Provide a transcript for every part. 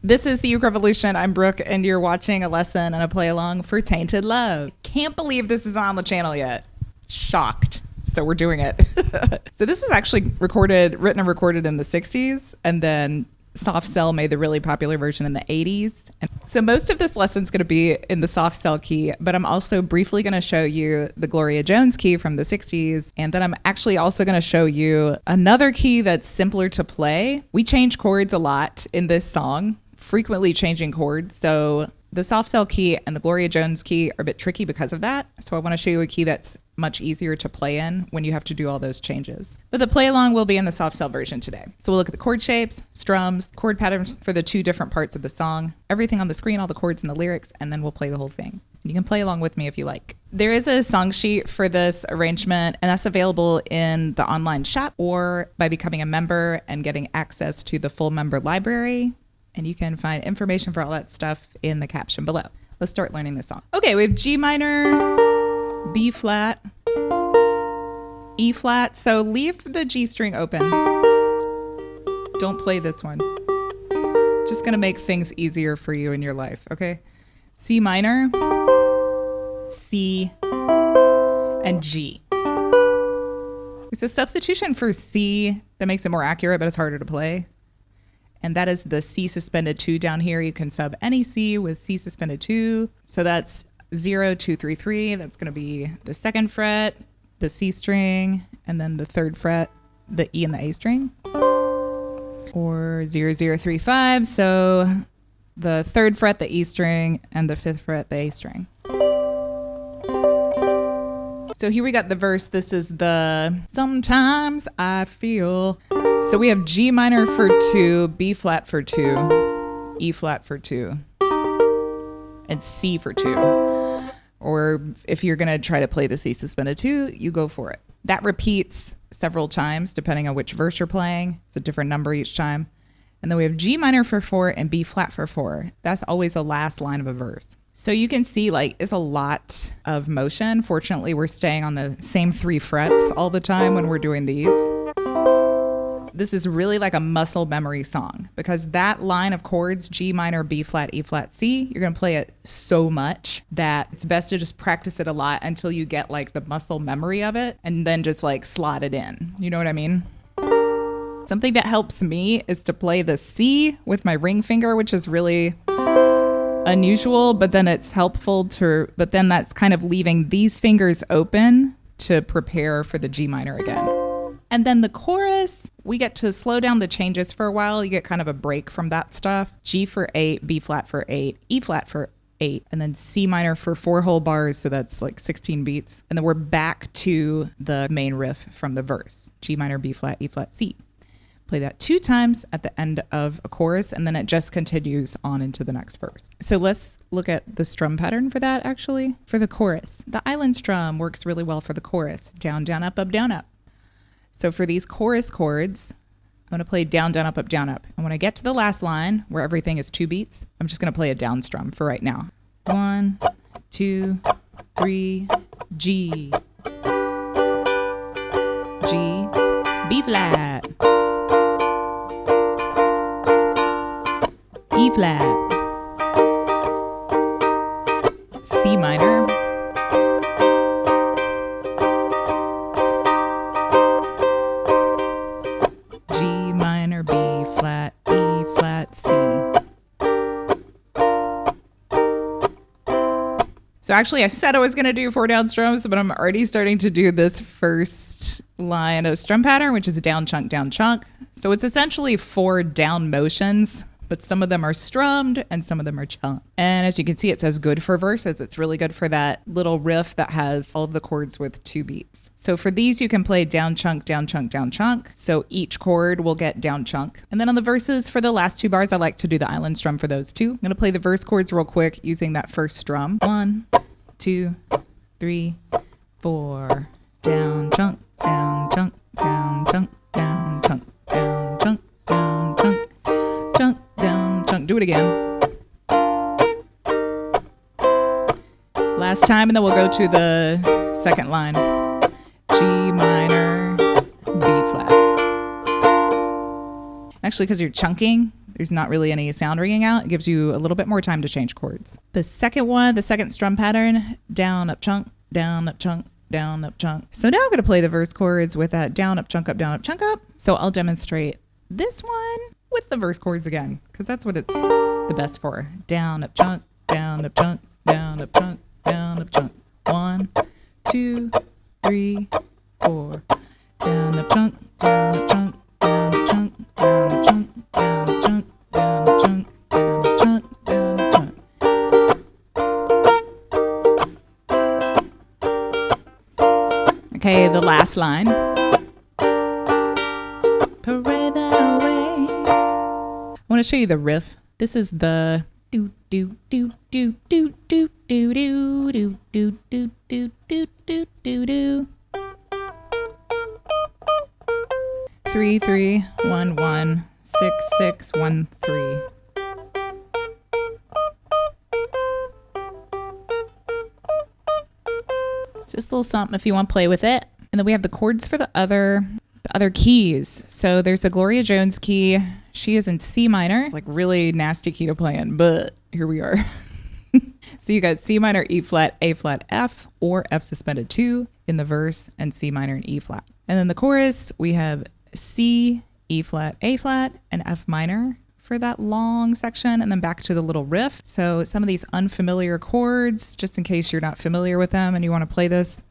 This is the Uke Revolution. I'm Brooke, and you're watching a lesson and a play along for Tainted Love. Can't believe this is on the channel yet. Shocked. So we're doing it. So this was actually written and recorded in the 60s, and then Soft Cell made the really popular version in the 80s. And so most of this lesson's going to be in the Soft Cell key, but I'm also briefly going to show you the Gloria Jones key from the 60s, and then I'm actually also going to show you another key that's simpler to play. We change chords a lot in this song, frequently changing chords. So the Soft Cell key and the Gloria Jones key are a bit tricky because of that. So I want to show you a key that's much easier to play in when you have to do all those changes. But the play along will be in the Soft Cell version today. So we'll look at the chord shapes, strums, chord patterns for the two different parts of the song, everything on the screen, all the chords and the lyrics, and then we'll play the whole thing. You can play along with me if you like. There is a song sheet for this arrangement, and that's available in the online shop or by becoming a member and getting access to the full member library. And you can find information for all that stuff in the caption below. Let's start learning this song. Okay, we have G minor, B flat, E flat. So leave the G string open. Don't play this one. Just gonna make things easier for you in your life, okay? C minor, C, and G. There's a substitution for C that makes it more accurate, but it's harder to play. And that is the C suspended 2 down here. You can sub any C with C suspended 2. So that's 0, 2, 3, 3. That's going to be the 2nd fret, the C string, and then the 3rd fret, the E and the A string. Or 0, 0, 3, 5. So the 3rd fret, the E string, and the 5th fret, the A string. So here we got the verse. This is the sometimes I feel. So we have G minor for 2, B flat for 2, E flat for 2, and C for 2. Or if you're going to try to play the C suspended 2, you go for it. That repeats several times depending on which verse you're playing. It's a different number each time. And then we have G minor for 4 and B flat for 4. That's always the last line of a verse. So you can see like it's a lot of motion. Fortunately, we're staying on the same 3 frets all the time when we're doing these. This is really like a muscle memory song because that line of chords, G minor, B flat, E flat, C, you're going to play it so much that it's best to just practice it a lot until you get like the muscle memory of it and then just like slot it in. You know what I mean? Something that helps me is to play the C with my ring finger, which is really unusual, but then it's helpful but then that's kind of leaving these fingers open to prepare for the G minor again. And then the chorus, we get to slow down the changes for a while. You get kind of a break from that stuff. G for 8, B flat for 8, E flat for 8, and then C minor for 4 whole bars. So that's like 16 beats. And then we're back to the main riff from the verse. G minor, B flat, E flat, C. Play that 2 times at the end of a chorus, and then it just continues on into the next verse. So let's look at the strum pattern for that actually. For the chorus, the island strum works really well for the chorus. Down, down, up, up, down, up. So for these chorus chords, I'm going to play down, down, up, up, down, up. And when I get to the last line where everything is 2 beats, I'm just going to play a down strum for right now. 1, 2, 3, G, G, B flat, E flat, C minor, G minor, B flat, E flat, C. So actually I said I was going to do 4 down strums, but I'm already starting to do this first line of strum pattern, which is a down chunk, down chunk. So it's essentially 4 down motions, but some of them are strummed and some of them are chunked. And as you can see, it says good for verses. It's really good for that little riff that has all of the chords with 2 beats. So for these, you can play down chunk, down chunk, down chunk. So each chord will get down chunk. And then on the verses, for the last 2 bars, I like to do the island strum for those too. I'm going to play the verse chords real quick using that first strum. 1, 2, 3, 4. Down chunk, down chunk, down chunk, down chunk, down chunk, down chunk, chunk, down chunk. Do it again. Last time, and then we'll go to the second line. G minor, B flat. Actually, because you're chunking, There's not really any sound ringing out. It gives you a little bit more time to change chords. The second one, the second strum pattern, down, up, chunk, down, up, chunk, down, up, chunk. So now I'm going to play the verse chords with that down, up, chunk, up, down, up, chunk, up. So I'll demonstrate this one with the verse chords again, because that's what it's the best for. Down, up, chunk, down, up, chunk, down, up, chunk, down, up, chunk. 1, 2, 3, 4. Down, up, chunk, down, up, chunk, down, up, chunk, down, up, chunk, down, up, chunk, down, up, chunk, down, up, chunk, down, up, chunk. Okay, the last line. Parade that way. I want to show you the riff. This is the do do do do do do do do do do do do do do do do. 3 3 1 1 6 6 1 3. Just a little something if you want to play with it. And then we have the chords for the other keys. So there's the Gloria Jones key. She is in C minor, like really nasty key to play in, but here we are. So you got C minor, E flat, A flat, F, or F suspended 2 in the verse, and C minor and E flat. And then the chorus, we have C, E flat, A flat, and F minor for that long section, and then back to the little riff. So some of these unfamiliar chords, just in case you're not familiar with them and you want to play this.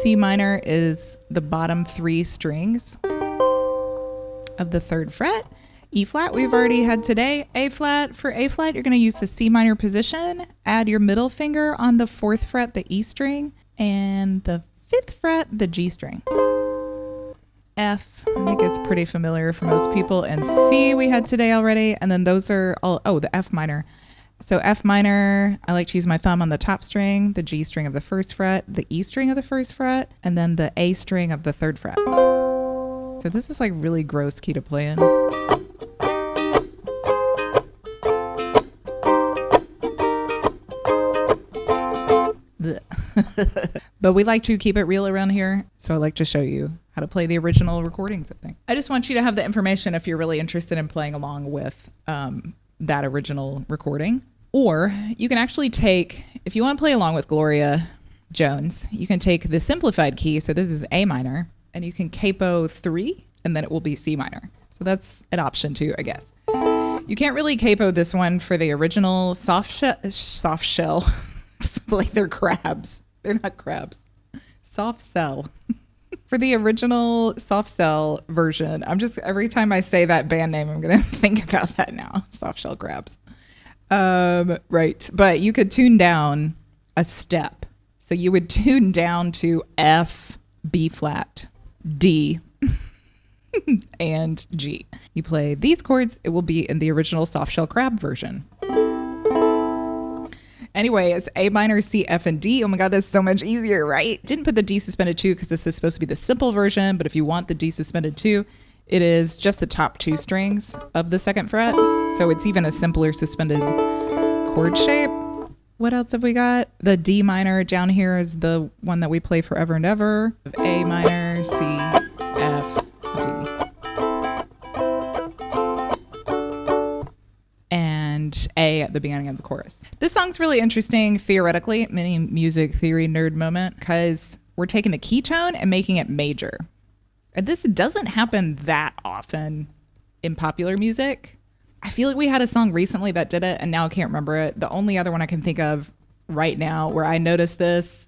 C minor is the bottom 3 strings of the 3rd fret. E flat we've already had today. A flat, for A flat, you're going to use the C minor position. Add your middle finger on the 4th fret, the E string, and the 5th fret, the G string. F, I think it's pretty familiar for most people. And C we had today already. And then those are all, the F minor. So F minor, I like to use my thumb on the top string, the G string of the 1st fret, the E string of the 1st fret, and then the A string of the 3rd fret. So this is like really gross key to play in. But we like to keep it real around here, so I like to show you how to play the original recordings of things. I just want you to have the information if you're really interested in playing along with that original recording. Or you can actually take, if you want to play along with Gloria Jones, you can take the simplified key, so this is A minor, and you can capo 3, and then it will be C minor. So that's an option too, I guess. You can't really capo this one for the original soft shell. Like they're crabs. They're not crabs. Soft cell. For the original soft cell version, every time I say that band name, I'm going to think about that now. Soft shell crabs. Right. But you could tune down a step. So you would tune down to F, B flat, D, and G. You play these chords, it will be in the original soft shell crab version. Anyway, it's A minor, C, F, and D. Oh my God, that's so much easier, right? Didn't put the D suspended 2 because this is supposed to be the simple version, but if you want the D suspended 2, it is just the top 2 strings of the 2nd fret. So it's even a simpler suspended chord shape. What else have we got? The D minor down here is the one that we play forever and ever. A minor, C, F, D. And A at the beginning of the chorus. This song's really interesting theoretically, mini music theory nerd moment, because we're taking the key tone and making it major. And this doesn't happen that often in popular music. I feel like we had a song recently that did it, and now I can't remember it. The only other one I can think of right now where I noticed this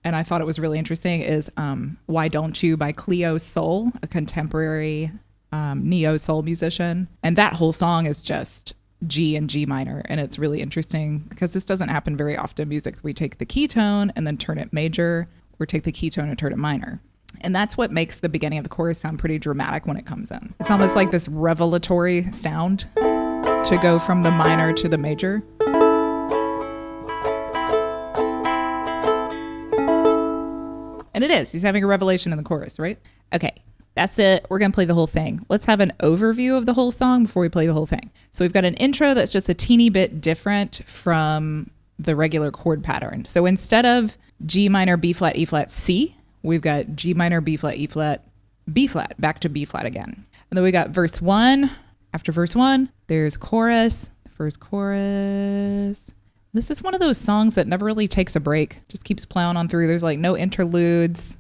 and I thought it was really interesting is Why Don't You by Cleo Sol, a contemporary neo soul musician. And that whole song is just G and G minor, and it's really interesting because this doesn't happen very often in music. We take the key tone and then turn it major, or take the key tone and turn it minor. And that's what makes the beginning of the chorus sound pretty dramatic when it comes in. It's almost like this revelatory sound to go from the minor to the major. And it is. He's having a revelation in the chorus, right? Okay. That's it. We're going to play the whole thing. Let's have an overview of the whole song before we play the whole thing. So we've got an intro that's just a teeny bit different from the regular chord pattern. So instead of G minor, B flat, E flat, C, we've got G minor, B flat, E flat, B flat, back to B flat again. And then we got verse 1, After verse 1, there's chorus. First chorus. This is one of those songs that never really takes a break. Just keeps plowing on through. There's like no interludes.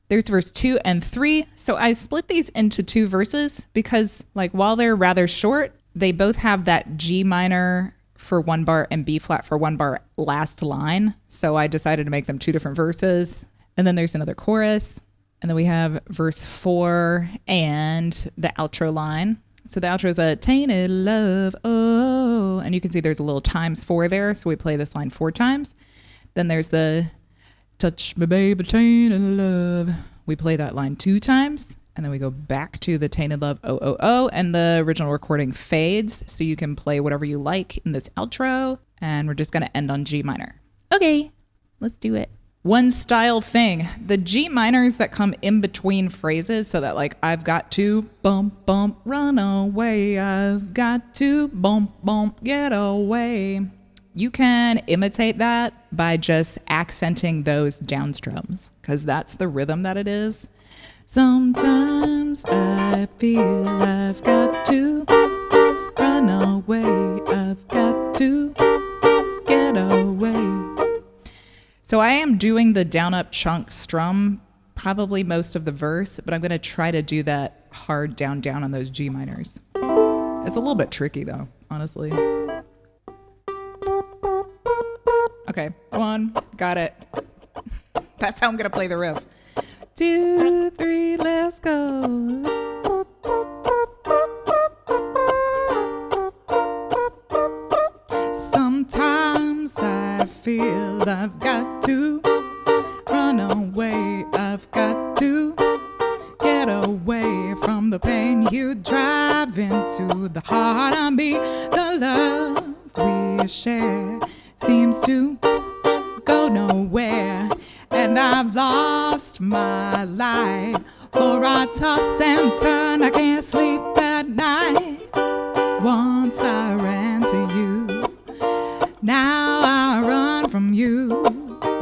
There's verse 2 and 3. So I split these into 2 verses because like while they're rather short, they both have that G minor for 1 bar and B flat for 1 bar last line. So I decided to make them 2 different verses. And then there's another chorus. And then we have verse 4 and the outro line. So the outro is a tainted love, oh. And you can see there's a little times 4 there. So we play this line 4 times. Then there's the touch me baby, tainted love. We play that line 2 times. And then we go back to the tainted love, oh, oh, oh. And the original recording fades. So you can play whatever you like in this outro. And we're just going to end on G minor. Okay, let's do it. One style thing, the G minors that come in between phrases, so that like I've got to bump, bump, run away. I've got to bump, bump, get away. You can imitate that by just accenting those down strums because that's the rhythm that it is. Sometimes I feel I've got to run away. I've got to get away. So I am doing the down up chunk strum probably most of the verse, but I'm going to try to do that hard down down on those G minors. It's a little bit tricky though, honestly. Okay, 1, got it. That's how I'm going to play the riff. 2, 3, let's go. Sometimes I feel I've got to run away. I've got to get away from the pain you drive into the heart of me. The love we share seems to go nowhere, and I've lost my light. For I toss and turn, I can't sleep at night. Once I ran to you, now I run from you.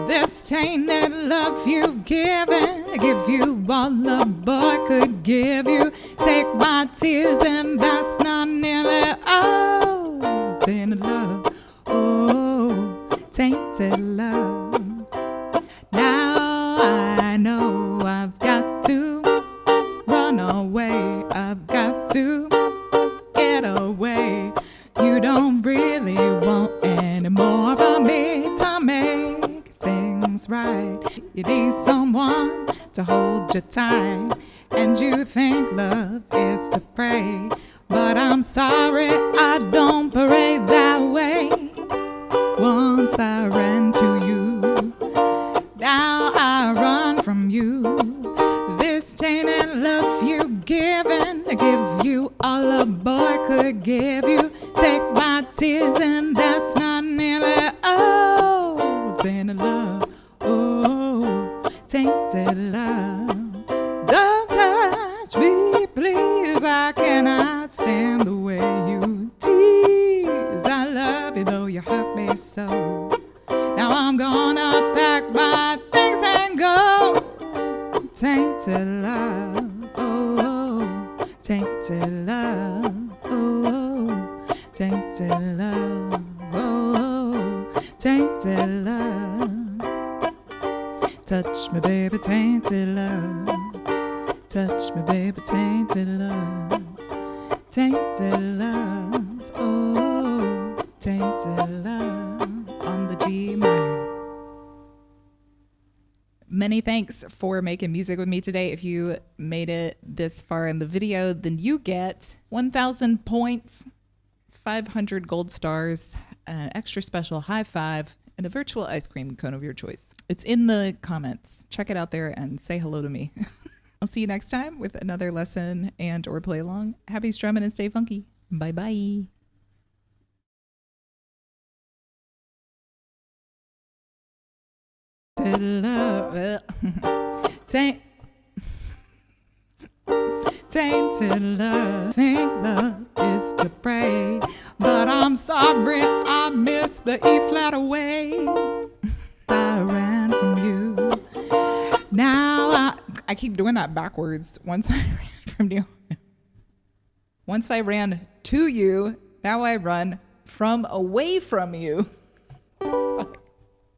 This tainted love you've given, I give you all a boy could give you. Take my tears and that's not nearly all. Tainted love, oh, tainted love. Now I know I've got to run away. I've got to get away. You don't really want any more from me to make things right. You need someone to hold you tight, and you think love is to pray. But I'm sorry, I don't pray that way. Once I ran to you, now I run from you. This tainted love you given, I give you all a boy could give you. Take my tears and that's not nearly all. Tainted love, oh, tainted love. Don't touch me, please. I cannot stand the way you tease. I love you though you hurt me so. Now I'm gonna pack my things and go. Tainted love, oh, tainted love, oh, tainted love, oh, tainted love. Touch me, baby, tainted love. Touch me, baby, tainted love. Tainted love, oh, tainted love on the G minor. Many thanks for making music with me today. If you made it this far in the video, then you get 1,000 points, 500 gold stars, an extra special high five, and a virtual ice cream cone of your choice. It's in the comments. Check it out there and say hello to me. I'll see you next time with another lesson and or play along. Happy strumming and stay funky. Bye-bye. Love, tainted love. Think love is to pray, but I'm sorry I missed the E flat away. I ran from you. Now I keep doing that backwards. Once I ran from you. Once I ran to you, now I run from away from you.